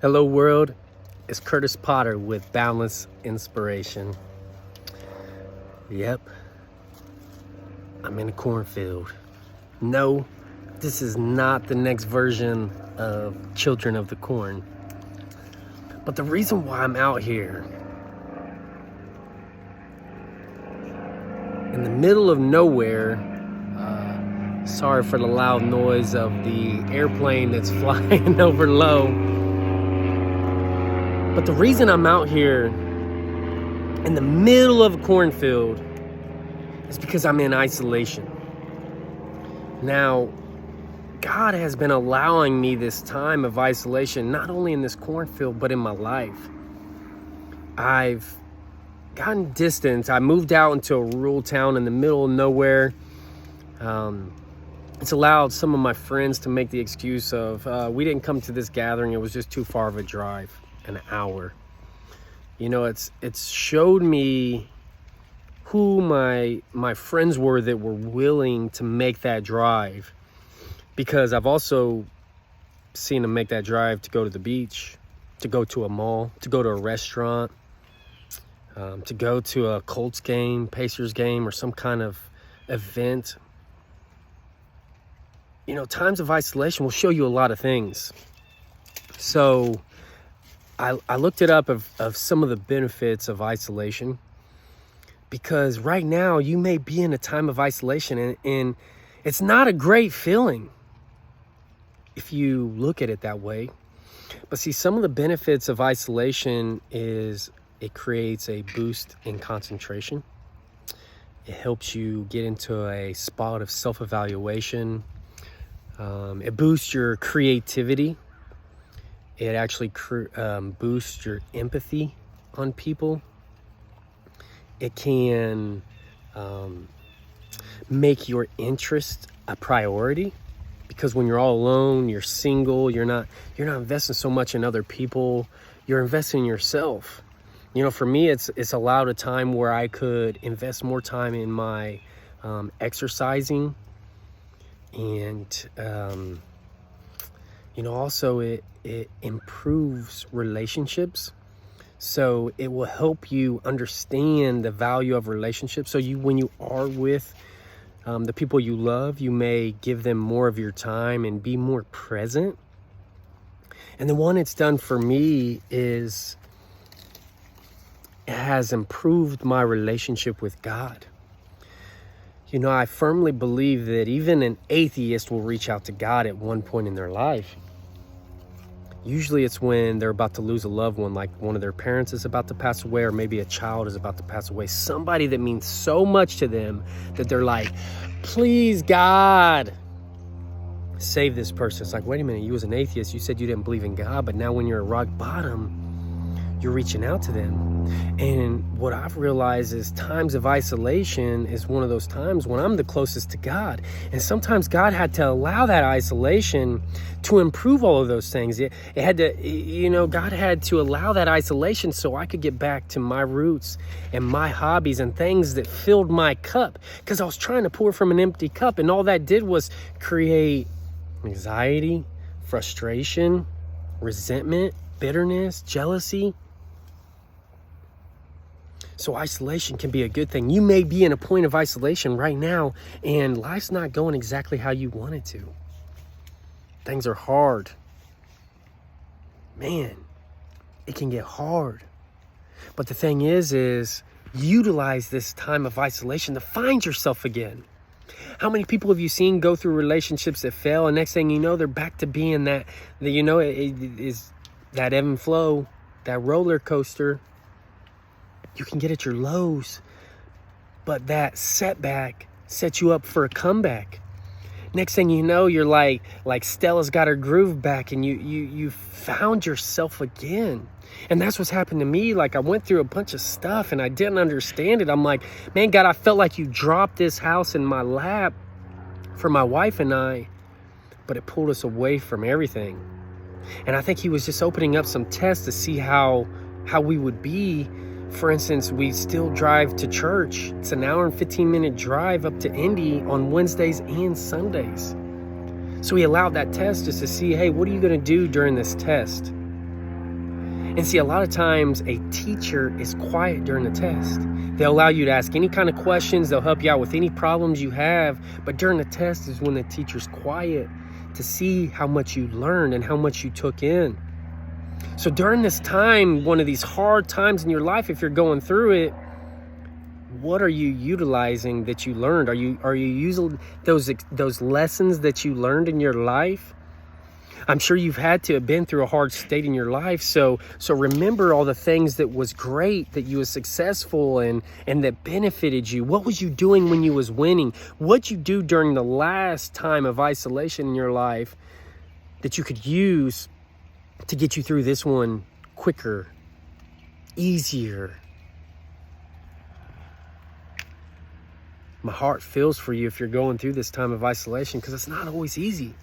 Hello world, it's Kurtis Potter with Boundless Inspiration. Yep, I'm in a cornfield. No, this is not the next version of Children of the Corn. But the reason why I'm out here, in the middle of nowhere, sorry for the loud noise of the airplane that's flying over low. But the reason I'm out here in the middle of a cornfield is because I'm in isolation. Now, God has been allowing me this time of isolation, not only in this cornfield, but in my life. I've gotten distance. I moved out into a rural town in the middle of nowhere. It's allowed some of my friends to make the excuse of, we didn't come to this gathering. It was just too far of a drive. An hour. You know, it's showed me who my friends were that were willing to make that drive, because I've also seen them make that drive to go to the beach, to go to a mall, to go to a restaurant, to go to a Colts game, Pacers game, or some kind of event. You know, times of isolation will show you a lot of things. So I looked it up of some of the benefits of isolation, because right now you may be in a time of isolation and it's not a great feeling if you look at it that way. But see, some of the benefits of isolation is it creates a boost in concentration. It helps you get into a spot of self-evaluation. It boosts your creativity. It actually boosts your empathy on people. It can make your interest a priority, because when you're all alone, you're single, you're not investing so much in other people. You're investing in yourself. You know, for me, it's allowed a time where I could invest more time in my exercising, and you know, also it improves relationships. So it will help you understand the value of relationships. So when you are with the people you love, you may give them more of your time and be more present. And the one it's done for me is it has improved my relationship with God. You know, I firmly believe that even an atheist will reach out to God at one point in their life. Usually it's when they're about to lose a loved one, like one of their parents is about to pass away, or maybe a child is about to pass away. Somebody that means so much to them that they're like, please, God, save this person. It's like, wait a minute, you was an atheist. You said you didn't believe in God, but now when you're at rock bottom, you're reaching out to them. And what I've realized is times of isolation is one of those times when I'm the closest to God. And sometimes God had to allow that isolation to improve all of those things. It had to, you know, God had to allow that isolation so I could get back to my roots and my hobbies and things that filled my cup. Because I was trying to pour from an empty cup, and all that did was create anxiety, frustration, resentment, bitterness, jealousy. So isolation can be a good thing. You may be in a point of isolation right now and life's not going exactly how you want it to. Things are hard. Man, it can get hard. But the thing is utilize this time of isolation to find yourself again. How many people have you seen go through relationships that fail, and next thing you know, they're back to being that you know, it is that ebb and flow, that roller coaster. You can get at your lows, but that setback sets you up for a comeback. Next thing you know, you're like Stella's got her groove back, and you found yourself again. And that's what's happened to me. Like, I went through a bunch of stuff and I didn't understand it. I'm like, man, God, I felt like you dropped this house in my lap for my wife and I, but it pulled us away from everything. And I think he was just opening up some tests to see how we would be. For instance, we still drive to church. It's an hour and 15-minute drive up to Indy on Wednesdays and Sundays. So he allowed that test just to see, hey, what are you going to do during this test? And see, a lot of times a teacher is quiet during the test. They'll allow you to ask any kind of questions. They'll help you out with any problems you have. But during the test is when the teacher's quiet to see how much you learned and how much you took in. So during this time, one of these hard times in your life, if you're going through it, what are you utilizing that you learned? Are you using those lessons that you learned in your life? I'm sure you've had to have been through a hard state in your life. So remember all the things that was great, that you was successful and that benefited you. What was you doing when you was winning? What'd you do during the last time of isolation in your life that you could use to get you through this one quicker, easier? My heart feels for you if you're going through this time of isolation, because it's not always easy.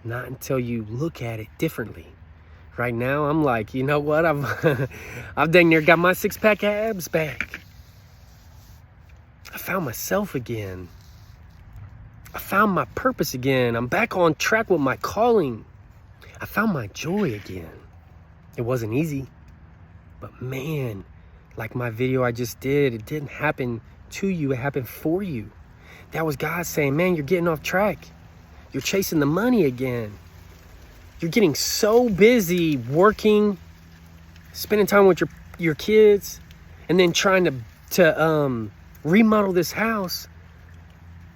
Not until you look at it differently. Right now, I'm like, you know what? I've dang near got my 6-pack abs back. I found myself again. I found my purpose again. I'm back on track with my calling. I found my joy again. It wasn't easy, but man, like my video I just did, it didn't happen to you, it happened for you. That was God saying, man, you're getting off track. You're chasing the money again. You're getting so busy working, spending time with your kids, and then trying to remodel this house.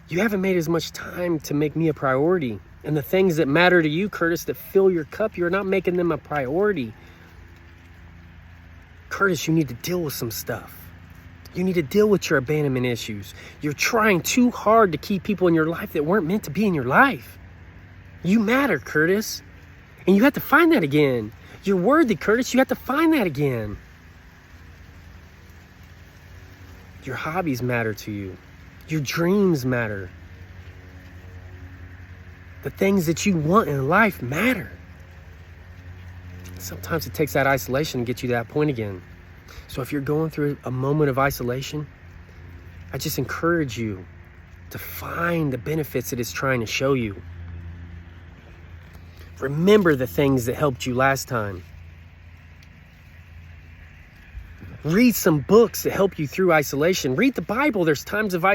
You haven't made as much time to make me a priority. And the things that matter to you, Kurtis, that fill your cup, you're not making them a priority. Kurtis, you need to deal with some stuff. You need to deal with your abandonment issues. You're trying too hard to keep people in your life that weren't meant to be in your life. You matter, Kurtis. And you have to find that again. You're worthy, Kurtis. You have to find that again. Your hobbies matter to you. Your dreams matter. The things that you want in life matter. Sometimes it takes that isolation to get you to that point again. So if you're going through a moment of isolation, I just encourage you to find the benefits that it's trying to show you. Remember the things that helped you last time. Read some books that help you through isolation. Read the Bible. There's tons of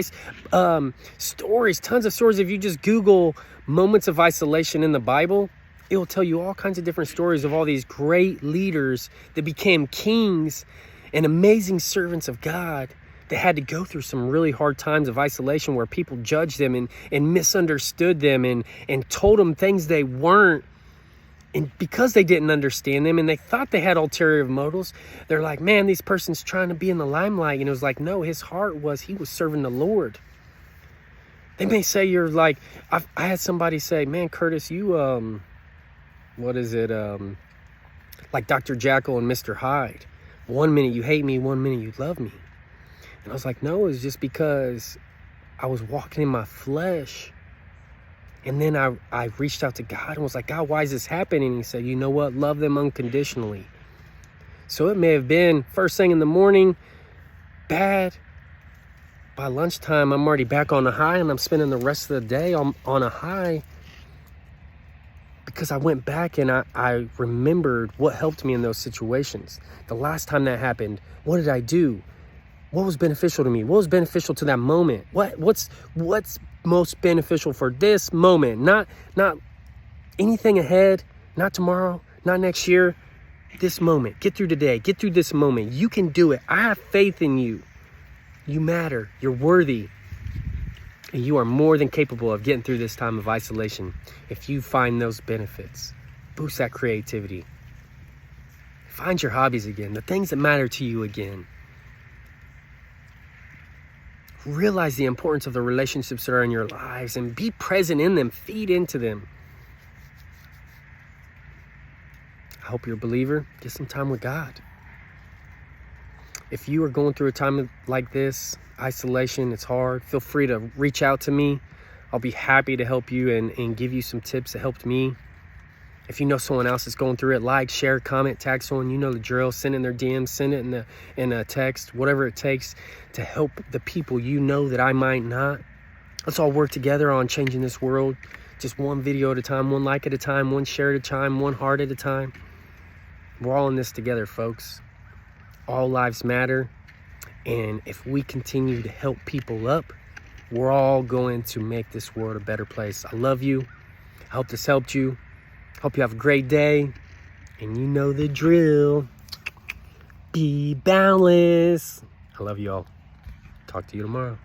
stories, tons of stories. If you just Google moments of isolation in the Bible, it will tell you all kinds of different stories of all these great leaders that became kings and amazing servants of God that had to go through some really hard times of isolation where people judged them and misunderstood them and told them things they weren't. And because they didn't understand them and they thought they had ulterior motives, they're like, man, this person's trying to be in the limelight. And it was like, no, his heart was, he was serving the Lord. They may say you're like, I had somebody say, man, Kurtis, you, like Dr. Jekyll and Mr. Hyde. 1 minute you hate me, 1 minute you love me. And I was like, no, it's just because I was walking in my flesh. And then I reached out to God and was like, God, why is this happening? And he said, you know what? Love them unconditionally. So it may have been first thing in the morning, bad. By lunchtime, I'm already back on a high and I'm spending the rest of the day on a high. Because I went back and I remembered what helped me in those situations. The last time that happened, what did I do? What was beneficial to me? What was beneficial to that moment? What's most beneficial for this moment? Not anything ahead, not tomorrow, not next year. This moment. Get through today. Get through this moment. You can do it. I have faith in you. You matter. You're worthy. And you are more than capable of getting through this time of isolation if you find those benefits. Boost that creativity. Find your hobbies again, the things that matter to you again. Realize the importance of the relationships that are in your lives and be present in them, feed into them. I hope you're a believer. Get some time with God. If you are going through a time like this, isolation, it's hard, feel free to reach out to me. I'll be happy to help you and give you some tips that helped me. If you know someone else that's going through it, like, share, comment, tag someone. You know the drill. Send in their DMs, send it in a text, whatever it takes to help the people you know that I might not. Let's all work together on changing this world. Just one video at a time, one like at a time, one share at a time, one heart at a time. We're all in this together, folks. All lives matter. And if we continue to help people up, we're all going to make this world a better place. I love you. I hope this helped you. Hope you have a great day. And you know the drill. Be boundless. I love you all. Talk to you tomorrow.